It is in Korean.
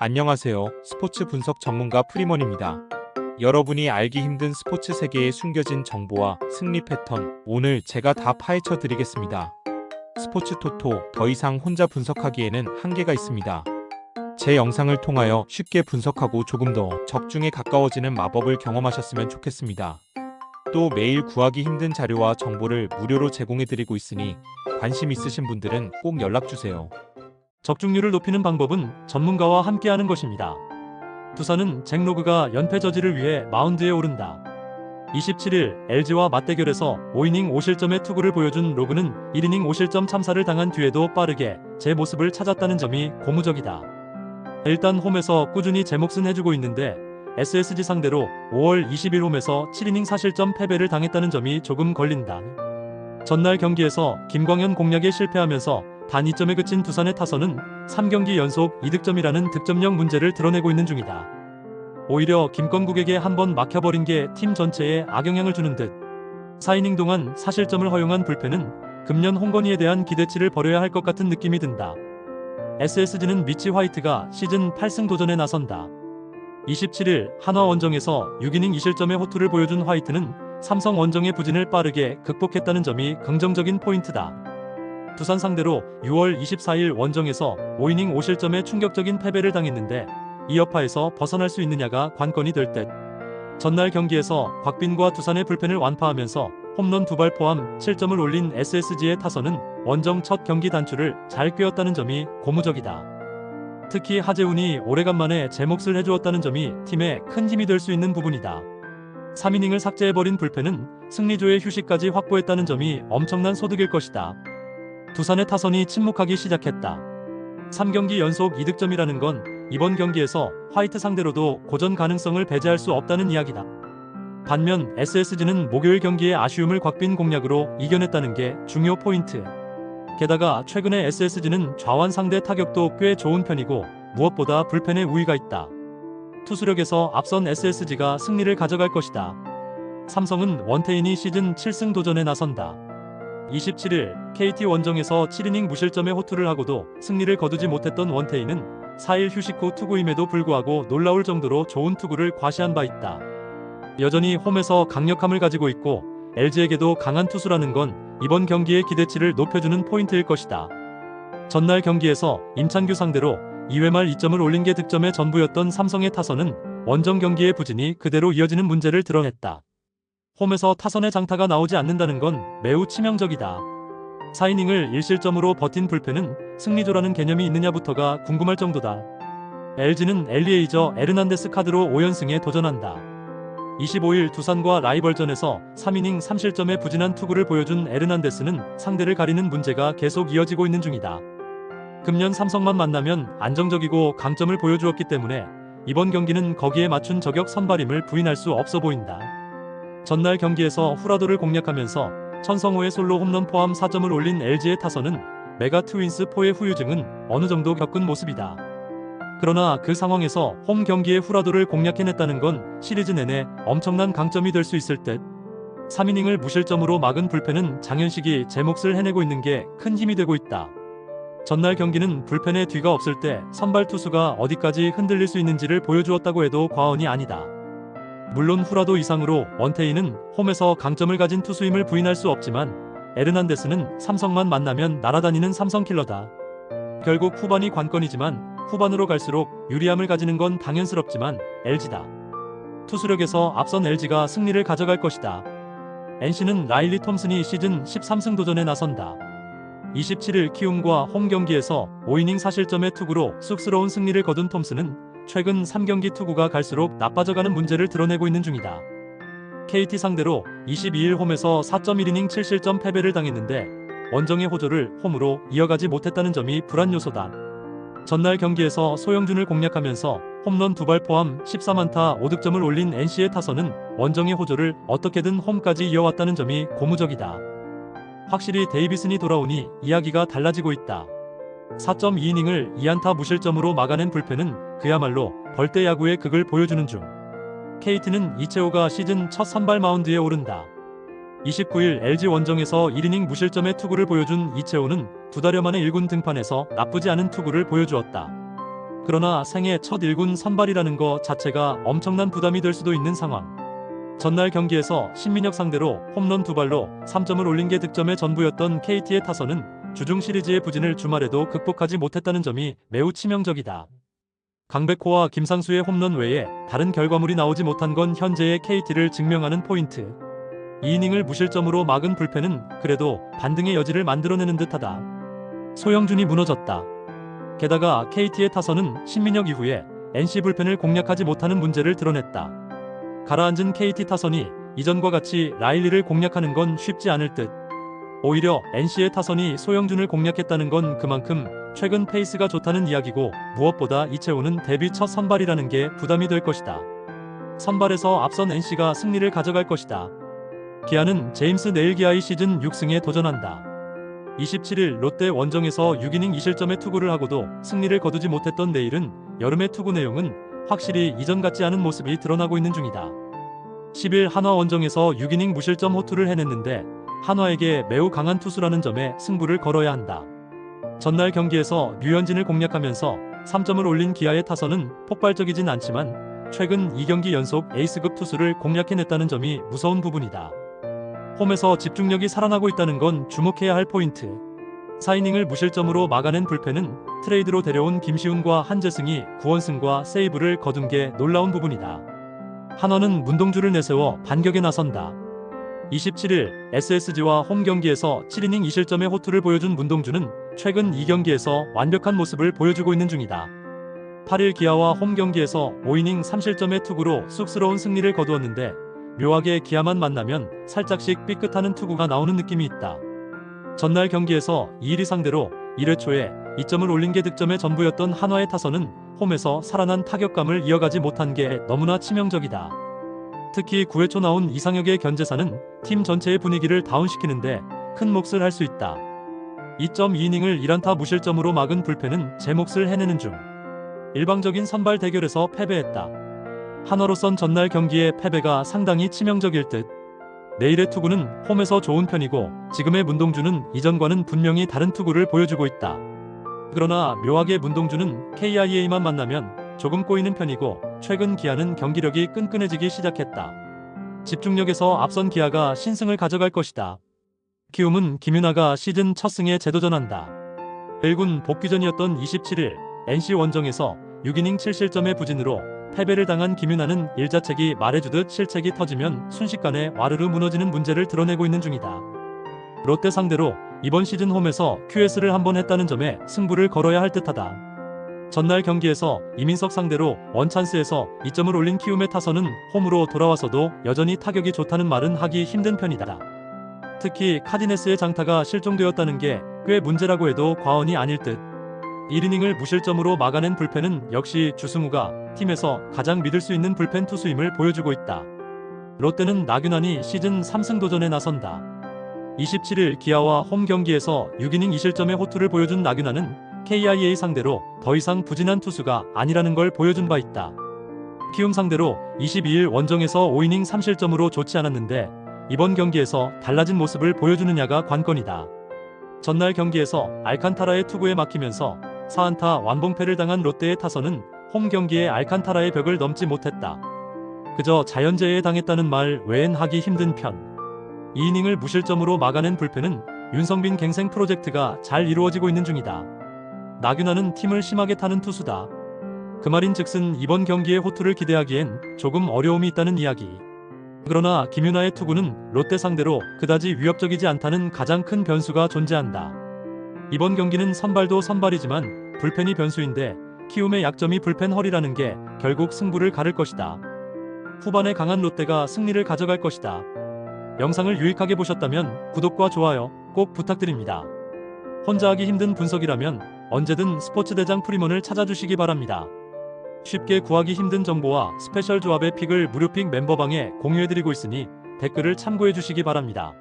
안녕하세요. 스포츠 분석 전문가 프리먼입니다. 여러분이 알기 힘든 스포츠 세계에 숨겨진 정보와 승리 패턴, 오늘 제가 다 파헤쳐 드리겠습니다. 스포츠 토토, 더 이상 혼자 분석하기에는 한계가 있습니다. 제 영상을 통하여 쉽게 분석하고 조금 더 적중에 가까워지는 마법을 경험하셨으면 좋겠습니다. 또 매일 구하기 힘든 자료와 정보를 무료로 제공해 드리고 있으니 관심 있으신 분들은 꼭 연락주세요. 적중률을 높이는 방법은 전문가와 함께하는 것입니다. 두산은 잭 로그가 연패 저지를 위해 마운드에 오른다. 27일 LG와 맞대결에서 5이닝 5실점의 투구를 보여준 로그는 1이닝 5실점 참사를 당한 뒤에도 빠르게 제 모습을 찾았다는 점이 고무적이다. 일단 홈에서 꾸준히 제 몫은 해주고 있는데 SSG 상대로 5월 20일 홈에서 7이닝 4실점 패배를 당했다는 점이 조금 걸린다. 전날 경기에서 김광현 공략에 실패하면서 단 2점에 그친 두산의 타선은 3경기 연속 2득점이라는 득점력 문제를 드러내고 있는 중이다. 오히려 김건국에게 한번 막혀버린 게 팀 전체에 악영향을 주는 듯 4이닝 동안 4실점을 허용한 불펜은 금년 홍건희에 대한 기대치를 버려야 할 것 같은 느낌이 든다. SSG는 미치 화이트가 시즌 8승 도전에 나선다. 27일 한화 원정에서 6이닝 2실점의 호투를 보여준 화이트는 삼성 원정의 부진을 빠르게 극복했다는 점이 긍정적인 포인트다. 두산 상대로 6월 24일 원정에서 5이닝 5실점의 충격적인 패배를 당했는데 이 여파에서 벗어날 수 있느냐가 관건이 될 듯. 전날 경기에서 곽빈과 두산의 불펜을 완파하면서 홈런 2발 포함 7점을 올린 SSG의 타선은 원정 첫 경기 단추를 잘 꿰었다는 점이 고무적이다. 특히 하재훈이 오래간만에 제 몫을 해주었다는 점이 팀에 큰 힘이 될 수 있는 부분이다. 3이닝을 삭제해버린 불펜은 승리조의 휴식까지 확보했다는 점이 엄청난 소득일 것이다. 두산의 타선이 침묵하기 시작했다. 3경기 연속 2득점이라는 건 이번 경기에서 화이트 상대로도 고전 가능성을 배제할 수 없다는 이야기다. 반면 SSG는 목요일 경기의 아쉬움을 곽빈 공략으로 이겨냈다는 게 중요 포인트. 게다가 최근에 SSG는 좌완 상대 타격도 꽤 좋은 편이고 무엇보다 불펜에 우위가 있다. 투수력에서 앞선 SSG가 승리를 가져갈 것이다. 삼성은 원태인이 시즌 7승 도전에 나선다. 27일 KT 원정에서 7이닝 무실점의 호투를 하고도 승리를 거두지 못했던 원태인은 4일 휴식 후 투구임에도 불구하고 놀라울 정도로 좋은 투구를 과시한 바 있다. 여전히 홈에서 강력함을 가지고 있고 LG에게도 강한 투수라는 건 이번 경기의 기대치를 높여주는 포인트일 것이다. 전날 경기에서 임찬규 상대로 2회 말 2점을 올린 게 득점의 전부였던 삼성의 타선은 원정 경기의 부진이 그대로 이어지는 문제를 드러냈다. 홈에서 타선의 장타가 나오지 않는다는 건 매우 치명적이다. 4이닝을 1실점으로 버틴 불펜은 승리조라는 개념이 있느냐부터가 궁금할 정도다. LG는 엘리에이저 에르난데스 카드로 5연승에 도전한다. 25일 두산과 라이벌전에서 3이닝 3실점의 부진한 투구를 보여준 에르난데스는 상대를 가리는 문제가 계속 이어지고 있는 중이다. 금년 삼성만 만나면 안정적이고 강점을 보여주었기 때문에 이번 경기는 거기에 맞춘 저격 선발임을 부인할 수 없어 보인다. 전날 경기에서 후라도를 공략하면서 천성호의 솔로 홈런 포함 4점을 올린 LG의 타선은 메가 트윈스4의 후유증은 어느 정도 겪은 모습이다. 그러나 그 상황에서 홈 경기의 후라도를 공략해냈다는 건 시리즈 내내 엄청난 강점이 될 수 있을 듯. 3이닝을 무실점으로 막은 불펜은 장현식이 제 몫을 해내고 있는 게 큰 힘이 되고 있다. 전날 경기는 불펜에 뒤가 없을 때 선발 투수가 어디까지 흔들릴 수 있는지를 보여주었다고 해도 과언이 아니다. 물론 후라도 이상으로 원태인은 홈에서 강점을 가진 투수임을 부인할 수 없지만 에르난데스는 삼성만 만나면 날아다니는 삼성킬러다. 결국 후반이 관건이지만 후반으로 갈수록 유리함을 가지는 건 당연스럽지만 LG다. 투수력에서 앞선 LG가 승리를 가져갈 것이다. NC는 라일리 톰슨이 시즌 13승 도전에 나선다. 27일 키움과 홈 경기에서 5이닝 4실점의 투구로 쑥스러운 승리를 거둔 톰슨은 최근 3경기 투구가 갈수록 나빠져가는 문제를 드러내고 있는 중이다. KT 상대로 22일 홈에서 4.1이닝 7실점 패배를 당했는데 원정의 호조를 홈으로 이어가지 못했다는 점이 불안 요소다. 전날 경기에서 소영준을 공략하면서 홈런 2발 포함 14만타 5득점을 올린 NC의 타선은 원정의 호조를 어떻게든 홈까지 이어왔다는 점이 고무적이다. 확실히 데이비슨이 돌아오니 이야기가 달라지고 있다. 4.2이닝을 2안타 무실점으로 막아낸 불펜은 그야말로 벌떼 야구의 극을 보여주는 중. KT는 이채호가 시즌 첫 선발 마운드에 오른다. 29일 LG 원정에서 1이닝 무실점의 투구를 보여준 이채호는 2달여 만에 1군 등판에서 나쁘지 않은 투구를 보여주었다. 그러나 생애 첫 1군 선발이라는 거 자체가 엄청난 부담이 될 수도 있는 상황. 전날 경기에서 신민혁 상대로 홈런 2발로 3점을 올린 게 득점의 전부였던 KT의 타선은 주중 시리즈의 부진을 주말에도 극복하지 못했다는 점이 매우 치명적이다. 강백호와 김상수의 홈런 외에 다른 결과물이 나오지 못한 건 현재의 KT를 증명하는 포인트. 2이닝을 무실점으로 막은 불펜은 그래도 반등의 여지를 만들어내는 듯하다. 소영준이 무너졌다. 게다가 KT의 타선은 신민혁 이후에 NC 불펜을 공략하지 못하는 문제를 드러냈다. 가라앉은 KT 타선이 이전과 같이 라일리를 공략하는 건 쉽지 않을 듯. 오히려 NC의 타선이 소영준을 공략했다는 건 그만큼 최근 페이스가 좋다는 이야기고, 무엇보다 이채호는 데뷔 첫 선발이라는 게 부담이 될 것이다. 선발에서 앞선 NC가 승리를 가져갈 것이다. 기아는 제임스 네일 기아의 시즌 6승에 도전한다. 27일 롯데 원정에서 6이닝 2실점의 투구를 하고도 승리를 거두지 못했던 네일은 여름의 투구 내용은 확실히 이전 같지 않은 모습이 드러나고 있는 중이다. 10일 한화 원정에서 6이닝 무실점 호투를 해냈는데 한화에게 매우 강한 투수라는 점에 승부를 걸어야 한다. 전날 경기에서 류현진을 공략하면서 3점을 올린 기아의 타선은 폭발적이진 않지만 최근 2경기 연속 에이스급 투수를 공략해냈다는 점이 무서운 부분이다. 홈에서 집중력이 살아나고 있다는 건 주목해야 할 포인트. 4이닝을 무실점으로 막아낸 불펜은 트레이드로 데려온 김시훈과 한재승이 9원승과 세이브를 거둔 게 놀라운 부분이다. 한화는 문동주를 내세워 반격에 나선다. 27일 SSG와 홈 경기에서 7이닝 2실점의 호투를 보여준 문동주는 최근 2경기에서 완벽한 모습을 보여주고 있는 중이다. 8일 기아와 홈 경기에서 5이닝 3실점의 투구로 쑥스러운 승리를 거두었는데 묘하게 기아만 만나면 살짝씩 삐끗하는 투구가 나오는 느낌이 있다. 전날 경기에서 2위 상대로 1회 초에 2점을 올린 게 득점의 전부였던 한화의 타선은 홈에서 살아난 타격감을 이어가지 못한 게 너무나 치명적이다. 특히 9회 초 나온 이상혁의 견제사는 팀 전체의 분위기를 다운시키는데 큰 몫을 할 수 있다. 2.2이닝을 1안타 무실점으로 막은 불펜은 제 몫을 해내는 중. 일방적인 선발 대결에서 패배했다. 한화로선 전날 경기의 패배가 상당히 치명적일 듯. 내일의 투구는 홈에서 좋은 편이고 지금의 문동주는 이전과는 분명히 다른 투구를 보여주고 있다. 그러나 묘하게 문동주는 KIA만 만나면 조금 꼬이는 편이고 최근 기아는 경기력이 끈끈해지기 시작했다. 집중력에서 앞선 기아가 신승을 가져갈 것이다. 키움은 김윤아가 시즌 첫 승에 재도전한다. 1군 복귀전이었던 27일 NC 원정에서 6이닝 7실점의 부진으로 패배를 당한 김윤아는 일자책이 말해주듯 실책이 터지면 순식간에 와르르 무너지는 문제를 드러내고 있는 중이다. 롯데 상대로 이번 시즌 홈에서 QS를 한번 했다는 점에 승부를 걸어야 할 듯하다. 전날 경기에서 이민석 상대로 원찬스에서 2점을 올린 키움의 타선은 홈으로 돌아와서도 여전히 타격이 좋다는 말은 하기 힘든 편이다. 특히 카디네스의 장타가 실종되었다는 게 꽤 문제라고 해도 과언이 아닐 듯. 1이닝을 무실점으로 막아낸 불펜은 역시 주승우가 팀에서 가장 믿을 수 있는 불펜 투수임을 보여주고 있다. 롯데는 나균환이 시즌 3승 도전에 나선다. 27일 기아와 홈 경기에서 6이닝 2실점의 호투를 보여준 나균환은 KIA 상대로 더 이상 부진한 투수가 아니라는 걸 보여준 바 있다. 키움 상대로 22일 원정에서 5이닝 3실점으로 좋지 않았는데 이번 경기에서 달라진 모습을 보여주느냐가 관건이다. 전날 경기에서 알칸타라의 투구에 막히면서 4안타 완봉패를 당한 롯데의 타선은 홈 경기에 알칸타라의 벽을 넘지 못했다. 그저 자연재해에 당했다는 말 외엔 하기 힘든 편. 2이닝을 무실점으로 막아낸 불펜은 윤성빈 갱생 프로젝트가 잘 이루어지고 있는 중이다. 나균환은 팀을 심하게 타는 투수다. 그 말인즉슨 이번 경기의 호투를 기대하기엔 조금 어려움이 있다는 이야기. 그러나 김윤아의 투구는 롯데 상대로 그다지 위협적이지 않다는 가장 큰 변수가 존재한다. 이번 경기는 선발도 선발이지만 불펜이 변수인데 키움의 약점이 불펜 허리라는 게 결국 승부를 가를 것이다. 후반에 강한 롯데가 승리를 가져갈 것이다. 영상을 유익하게 보셨다면 구독과 좋아요 꼭 부탁드립니다. 혼자 하기 힘든 분석이라면 언제든 스포츠대장 프리먼을 찾아주시기 바랍니다. 쉽게 구하기 힘든 정보와 스페셜 조합의 픽을 무료픽 멤버방에 공유해드리고 있으니 댓글을 참고해주시기 바랍니다.